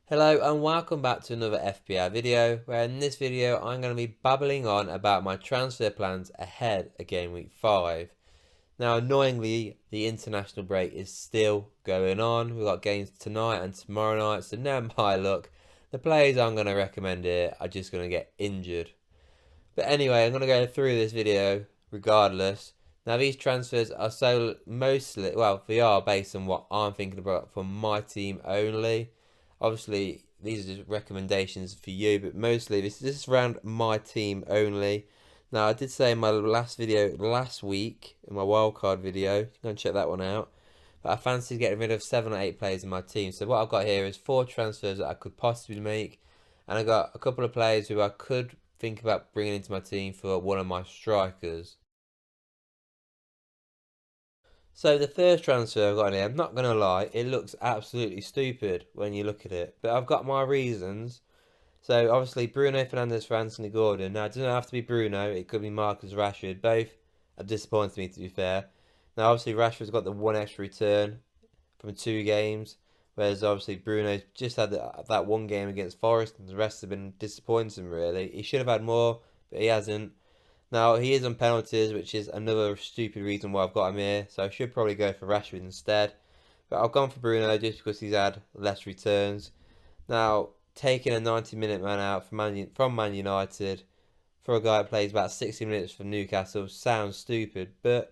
Hello and welcome back to another FPL video, where in this video I'm going to be babbling on about my transfer plans ahead of Game Week 5. Now annoyingly, the international break is still going on. We've got games tonight and tomorrow night, so no my luck. The players I'm going to recommend here are just going to get injured. But anyway, I'm going to go through this video regardless. Now these transfers are they are based on what I'm thinking about for my team only. Obviously, these are just recommendations for you, but mostly this is around my team only. Now, I did say in my last video last week, in my wildcard video, you can go and check that one out, but I fancied getting rid of 7 or 8 players in my team. So what I've got here is 4 transfers that I could possibly make, and I got a couple of players who I could think about bringing into my team for one of my strikers. So the first transfer I've got in here, I'm not going to lie, it looks absolutely stupid when you look at it. But I've got my reasons. So obviously Bruno Fernandes for Anthony Gordon. Now it doesn't have to be Bruno, it could be Marcus Rashford. Both have disappointed me, to be fair. Now obviously Rashford's got the one extra return from 2 games. Whereas obviously Bruno's just had that one game against Forest, and the rest have been disappointing really. He should have had more, but he hasn't. Now, he is on penalties, which is another stupid reason why I've got him here. So I should probably go for Rashford instead. But I've gone for Bruno just because he's had less returns. Now, taking a 90-minute man out from Man United for a guy that plays about 60 minutes for Newcastle sounds stupid. But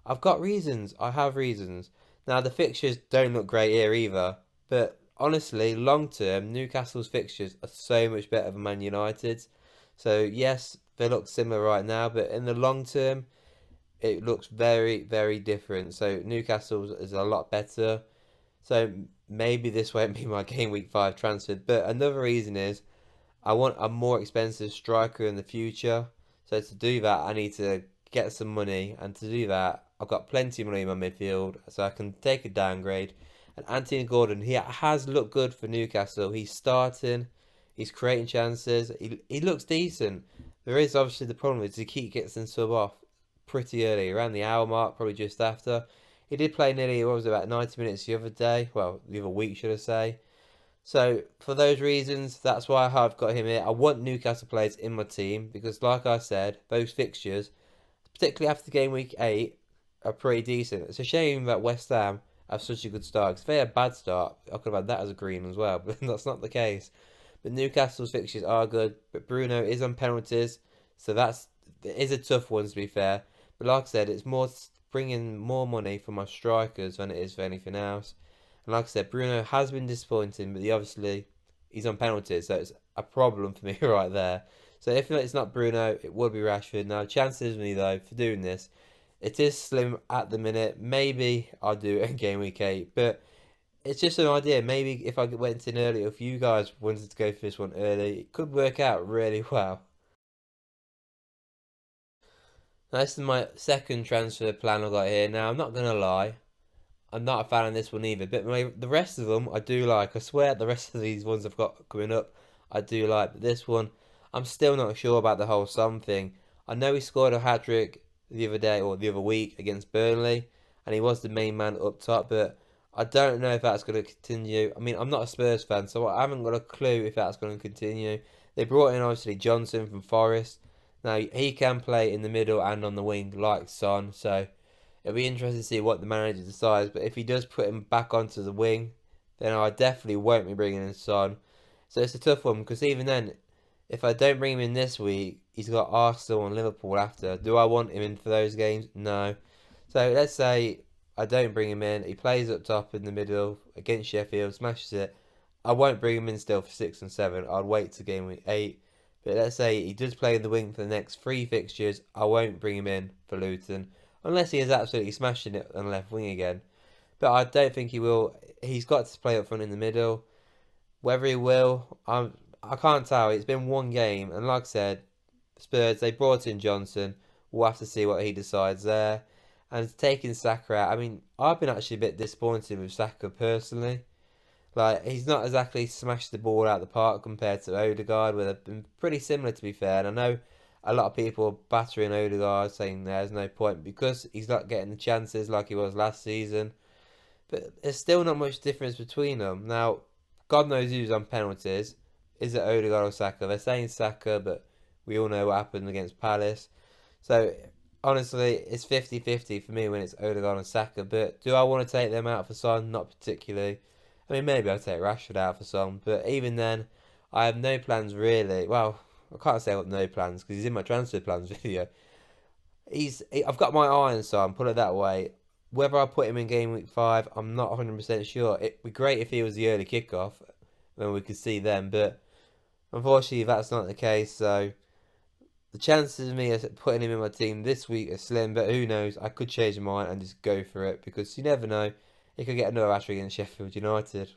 I've got reasons. I have reasons. Now, the fixtures don't look great here either. But honestly, long term, Newcastle's fixtures are so much better than Man United's. So yes, they look similar right now, but in the long term, it looks very, very different. So Newcastle is a lot better. So maybe this won't be my Game Week 5 transfer. But another reason is I want a more expensive striker in the future. So to do that, I need to get some money. And to do that, I've got plenty of money in my midfield. So I can take a downgrade. And Anthony Gordon, he has looked good for Newcastle. He's starting. He's creating chances. He looks decent. There is obviously the problem is he gets in sub off pretty early, around the hour mark, probably just after. He did play nearly, what was it, about 90 minutes the other day. Well, the other week, should I say. So, for those reasons, that's why I've got him here. I want Newcastle players in my team because, like I said, those fixtures, particularly after game week 8, are pretty decent. It's a shame that West Ham have such a good start. Because if they had a bad start, I could have had that as a green as well, but that's not the case. But Newcastle's fixtures are good, but Bruno is on penalties, so it is a tough one to be fair. But like I said, it's more bringing more money for my strikers than it is for anything else. And like I said, Bruno has been disappointing, but he's on penalties, so it's a problem for me right there. So if it's not Bruno, it would be Rashford. Now, chances of me though for doing this, it is slim at the minute. Maybe I'll do it in game week 8, but it's just an idea. Maybe if I went in early, if you guys wanted to go for this one early, it could work out really well. Now, this is my second transfer plan I've got here. Now, I'm not going to lie, I'm not a fan of this one either, but the rest of them I do like. I swear the rest of these ones I've got coming up I do like, but this one I'm still not sure about the whole Son thing. I know he scored a hat-trick the other day or the other week against Burnley, and he was the main man up top, but I don't know if that's going to continue. I mean, I'm not a Spurs fan, so I haven't got a clue if that's going to continue. They brought in obviously Johnson from Forest. Now he can play in the middle and on the wing like Son, so it'll be interesting to see what the manager decides. But if he does put him back onto the wing, then I definitely won't be bringing in Son. So it's a tough one because even then, if I don't bring him in this week, he's got Arsenal and Liverpool after. Do I want him in for those games? No. So let's say I don't bring him in. He plays up top in the middle against Sheffield, smashes it. I won't bring him in still for 6 and 7. I'll wait to game week 8. But let's say he does play in the wing for the next 3 fixtures. I won't bring him in for Luton. Unless he is absolutely smashing it on the left wing again. But I don't think he will. He's got to play up front in the middle. Whether he will, I can't tell. It's been one game. And like I said, Spurs, they brought in Johnson. We'll have to see what he decides there. And taking Saka out, I mean, I've been actually a bit disappointed with Saka personally. Like, he's not exactly smashed the ball out of the park compared to Odegaard, where they've been pretty similar to be fair. And I know a lot of people are battering Odegaard, saying there's no point because he's not getting the chances like he was last season. But there's still not much difference between them. Now, God knows who's on penalties. Is it Odegaard or Saka? They're saying Saka, but we all know what happened against Palace. So honestly, it's 50-50 for me when it's Odegaard and Saka. But do I want to take them out for Son? Not particularly. I mean, maybe I'll take Rashford out for Son, but even then, I have no plans really. Well, I can't say I've got no plans because he's in my transfer plans video. I've got my eye on Son, put it that way. Whether I put him in game week 5, I'm not 100% sure. It'd be great if he was the early kickoff when we could see them, but unfortunately that's not the case. So the chances of me putting him in my team this week are slim, but who knows? I could change my mind and just go for it because you never know. He could get another hat-trick against Sheffield United.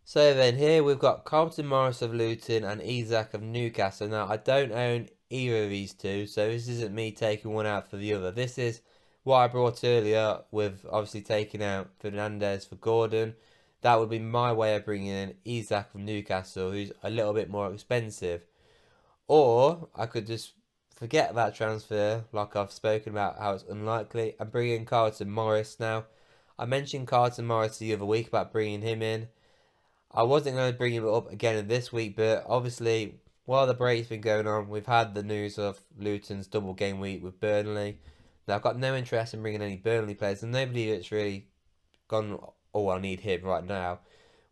So then here we've got Carlton Morris of Luton and Isak of Newcastle. Now I don't own either of these two, so this isn't me taking one out for the other. This is what I brought earlier with obviously taking out Fernandes for Gordon. That would be my way of bringing in Isak of Newcastle, who's a little bit more expensive. Or I could just forget that transfer, like I've spoken about how it's unlikely, and bring in Carlton Morris. Now, I mentioned Carlton Morris the other week about bringing him in. I wasn't going to bring him up again this week, but obviously, while the break's been going on, we've had the news of Luton's double game week with Burnley. Now, I've got no interest in bringing any Burnley players, and nobody that's really gone, oh, I need him right now.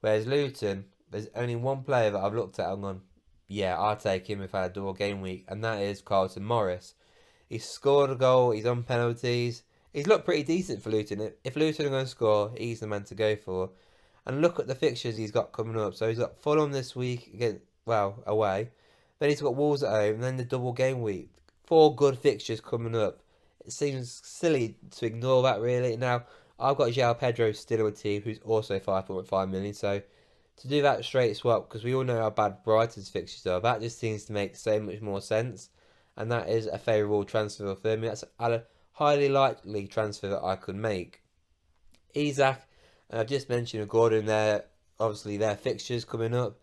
Whereas Luton, there's only one player that I've looked at and gone, yeah, I'll take him if I had a double game week, and that is Carlton Morris. He's scored a goal, he's on penalties. He's looked pretty decent for Luton. If Luton are going to score, he's the man to go for. And look at the fixtures he's got coming up. So he's got Fulham this week, again, well, away. Then he's got Wolves at home, and then the double game week. 4 good fixtures coming up. It seems silly to ignore that, really. Now, I've got João Pedro still in my team, who's also 5.5 million. So to do that straight swap, because we all know how bad Brighton's fixtures are, that just seems to make so much more sense. And that is a favourable transfer for me. That's a highly likely transfer that I could make. Isak, and I've just mentioned Gordon there, obviously their fixtures coming up.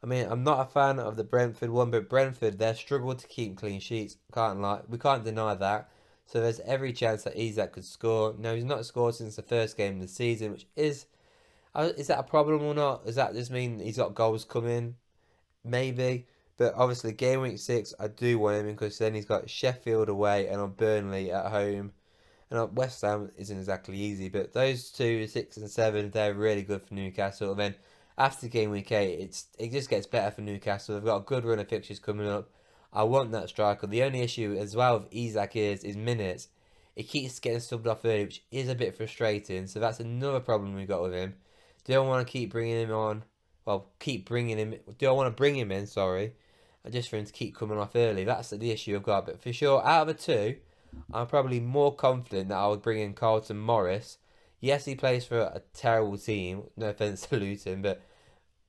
I mean, I'm not a fan of the Brentford one, but Brentford, they've struggled to keep clean sheets. We can't deny that. So there's every chance that Isak could score. Now, he's not scored since the first game of the season, which is that a problem or not? Does that just mean he's got goals coming? Maybe. But obviously, game week 6, I do want him because then he's got Sheffield away and on Burnley at home. And West Ham isn't exactly easy, but those two, 6 and 7, they're really good for Newcastle. And then after game week 8, it just gets better for Newcastle. They've got a good run of fixtures coming up. I want that striker. The only issue as well with Isak is minutes. He keeps getting subbed off early, which is a bit frustrating. So that's another problem we've got with him. Do I want to keep bringing him on? Well, keep bringing him. Do I want to bring him in? Sorry, just for him to keep coming off early. That's the issue I've got. But for sure, out of the two, I'm probably more confident that I would bring in Carlton Morris. Yes, he plays for a terrible team. No offense to Luton, but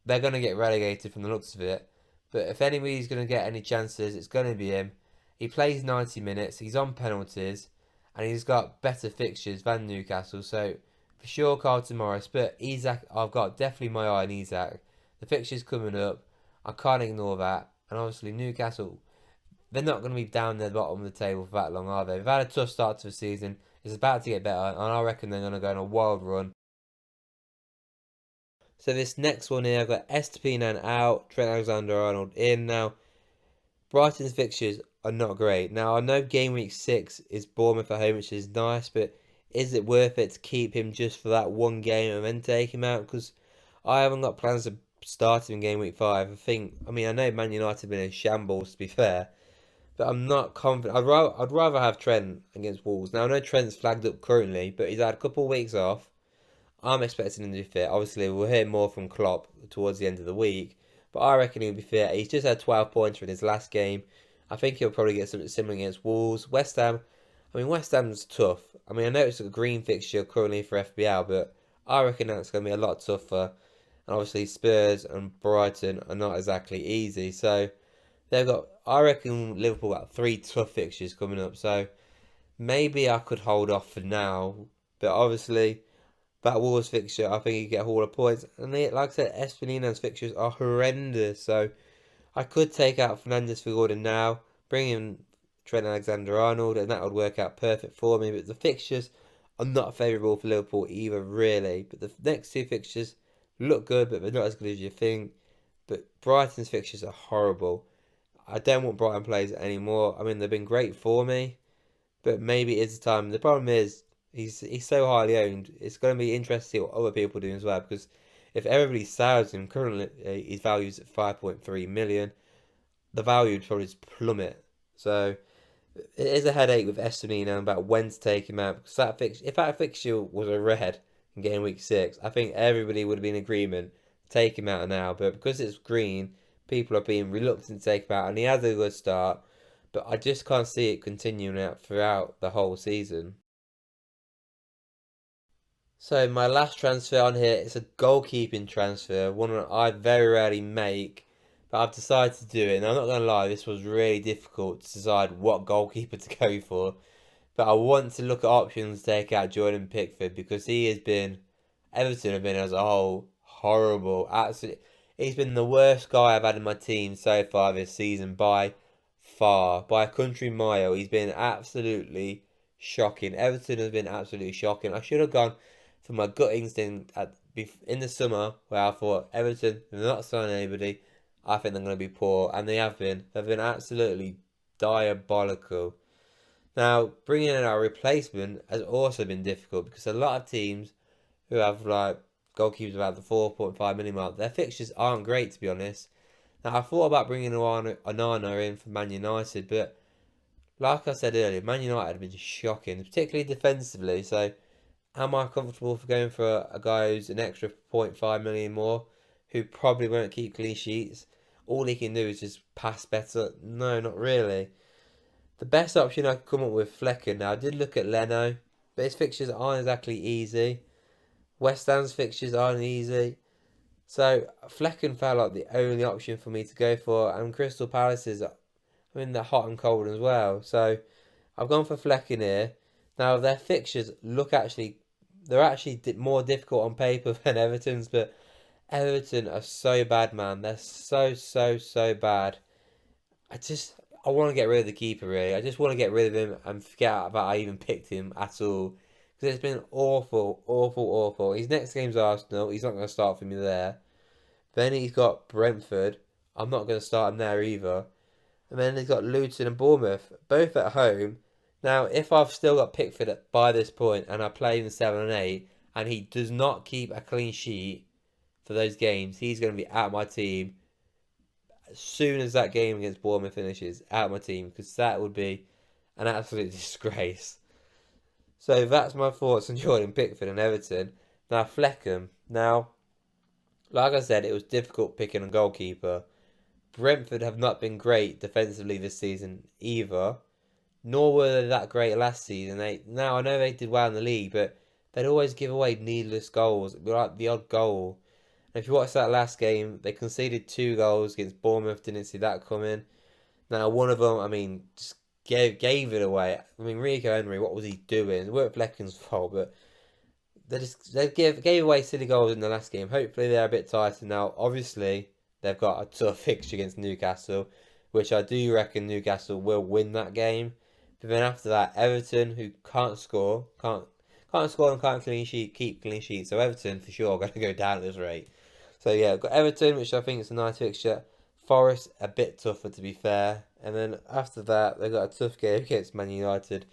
they're going to get relegated from the looks of it. But if anybody's going to get any chances, it's going to be him. He plays 90 minutes. He's on penalties, and he's got better fixtures than Newcastle. So for sure, Carlton Morris. But Isak, I've got definitely my eye on Isak. The fixtures coming up, I can't ignore that. And obviously Newcastle, they're not going to be down near the bottom of the table for that long, are they? They've had a tough start to the season. It's about to get better, and I reckon they're going to go on a wild run. So this next one here, I've got Estupiñán out, Trent Alexander-Arnold in. Now, Brighton's fixtures are not great. Now, I know game week 6 is Bournemouth at home, which is nice, but is it worth it to keep him just for that one game and then take him out? Because I haven't got plans to start him in game week 5. I know Man United have been in shambles, to be fair, but I'm not confident. I'd rather have Trent against Wolves. Now, I know Trent's flagged up currently, but he's had a couple of weeks off. I'm expecting him to be fit. Obviously, we'll hear more from Klopp towards the end of the week, but I reckon he'll be fit. He's just had 12 points in his last game. I think he'll probably get something similar against Wolves. West Ham, West Ham's tough. I know it's a green fixture currently for FBL, but I reckon that's going to be a lot tougher. And obviously, Spurs and Brighton are not exactly easy. So, I reckon Liverpool got 3 tough fixtures coming up. So, maybe I could hold off for now. But obviously, that Wolves fixture, I think you get a haul of points. And like I said, Estupiñán's fixtures are horrendous. So, I could take out Fernandes for Gordon now, bring in Trent Alexander-Arnold, and that would work out perfect for me. But the fixtures are not favourable for Liverpool either, really. But the next two fixtures look good, but they're not as good as you think. But Brighton's fixtures are horrible. I don't want Brighton players anymore. I mean, they've been great for me, but maybe it's the time. The problem is he's so highly owned. It's going to be interesting to see what other people do as well, because if everybody sells him currently, his value's at 5.3 million. The value would probably just plummet. So it is a headache with Estonino about when to take him out, because if that fixture was a red in game week 6, I think everybody would have been in agreement to take him out now. But because it's green, people are being reluctant to take him out, and he has a good start. But I just can't see it continuing out throughout the whole season. So my last transfer on here is a goalkeeping transfer, one that I very rarely make, but I've decided to do it. And I'm not going to lie, this was really difficult to decide what goalkeeper to go for. But I want to look at options to take out Jordan Pickford, because he has been, Everton have been as a whole horrible. Absolutely, he's been the worst guy I've had in my team so far this season by far, by a country mile. He's been absolutely shocking. Everton has been absolutely shocking. I should have gone for my gut instinct in the summer, where I thought Everton, they're not signing anybody. I think they're going to be poor, and they have been. They've been absolutely diabolical. Now, bringing in our replacement has also been difficult, because a lot of teams who have like goalkeepers about the 4.5 million mark, their fixtures aren't great, to be honest. Now, I thought about bringing Onana in for Man United, but like I said earlier, Man United have been shocking, particularly defensively. So, am I comfortable for going for a guy who's an extra 0.5 million more, who probably won't keep clean sheets? All he can do is just pass better. No, not really. The best option I could come up with, Flecken. Now, I did look at Leno, but his fixtures aren't exactly easy. West Ham's fixtures aren't easy. So, Flecken felt like the only option for me to go for, and Crystal Palace's, I mean, they're hot and cold as well. So, I've gone for Flecken here. Now, their fixtures they're actually more difficult on paper than Everton's, but Everton are so bad, man. They're so bad. I just I want to get rid of the keeper, really. I just want to get rid of him and forget about I even picked him at all, because it's been awful, awful, awful. His next game's Arsenal. He's not going to start for me there. Then he's got Brentford. I'm not going to start him there either. And then he's got Luton and Bournemouth, both at home. Now, if I've still got Pickford by this point and I play in 7 and 8, and he does not keep a clean sheet for those games, he's going to be out of my team as soon as that game against Bournemouth finishes. Out of my team, because that would be an absolute disgrace. So that's my thoughts on Jordan Pickford and Everton. Now, Fleckham. Now, like I said, it was difficult picking a goalkeeper. Brentford have not been great defensively this season either, nor were they that great last season. Now I know they did well in the league, but they'd always give away needless goals. It'd be like the odd goal. And if you watch that last game, they conceded 2 goals against Bournemouth. Didn't see that coming. Now one of them, I mean, just gave it away. I mean, Rico Henry, what was he doing? It weren't Fleckham's fault, but they gave away silly goals in the last game. Hopefully they're a bit tighter now. Obviously, they've got a tough fixture against Newcastle, which I do reckon Newcastle will win that game. But then after that, Everton, who can't score, can't score and can't keep clean sheets. So Everton for sure are going to go down at this rate. So yeah, I've got Everton, which I think is a nice fixture. Forest, a bit tougher to be fair. And then after that, they've got a tough game against Man United.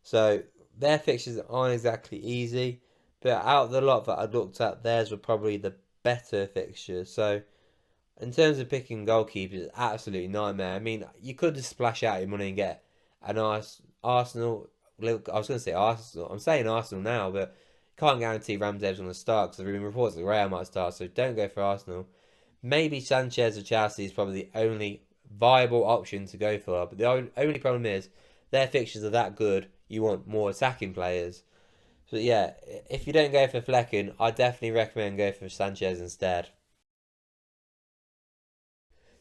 So their fixtures aren't exactly easy. But out of the lot that I looked at, theirs were probably the better fixtures. So in terms of picking goalkeepers, it's absolutely nightmare. I mean, you could just splash out your money and get a nice Arsenal. I was going to say Arsenal. I'm saying Arsenal now, but can't guarantee Ramsdale's going to start, because there have been reports that Real might start. So don't go for Arsenal. Maybe Sanchez of Chelsea is probably the only viable option to go for. But the only problem is their fixtures are that good. You want more attacking players. So yeah, if you don't go for Flecken, I definitely recommend go for Sanchez instead.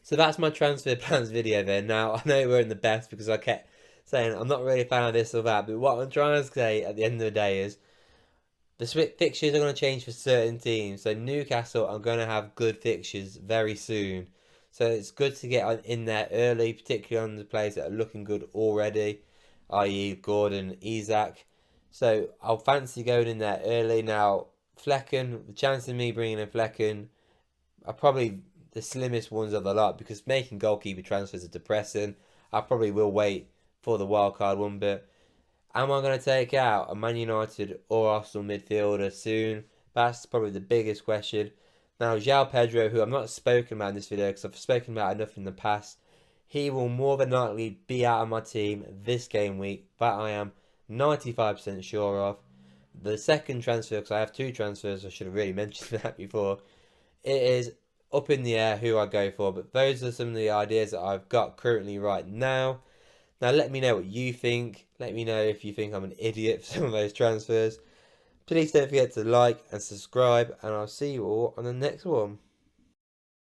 So that's my transfer plans video then. Now, I know it weren't the best, because I kept saying I'm not really a fan of this or that, but what I'm trying to say at the end of the day is the fixtures are going to change for certain teams. So Newcastle are going to have good fixtures very soon. So it's good to get in there early, particularly on the players that are looking good already, i.e. Gordon, Isak. So I'll fancy going in there early. Now, Flecken, the chance of me bringing in Flecken are probably the slimmest ones of the lot, because making goalkeeper transfers are depressing. I probably will wait for the wildcard one, but am I going to take out a Man United or Arsenal midfielder soon? That's probably the biggest question. Now, João Pedro, who I'm not spoken about in this video because I've spoken about enough in the past, he will more than likely be out of my team this game week. That I am 95% sure of. The second transfer, because I have two transfers, I should have really mentioned that before, it is up in the air who I go for, but those are some of the ideas that I've got currently right now. Now let me know what you think. Let me know if you think I'm an idiot for some of those transfers. Please don't forget to like and subscribe, and I'll see you all on the next one.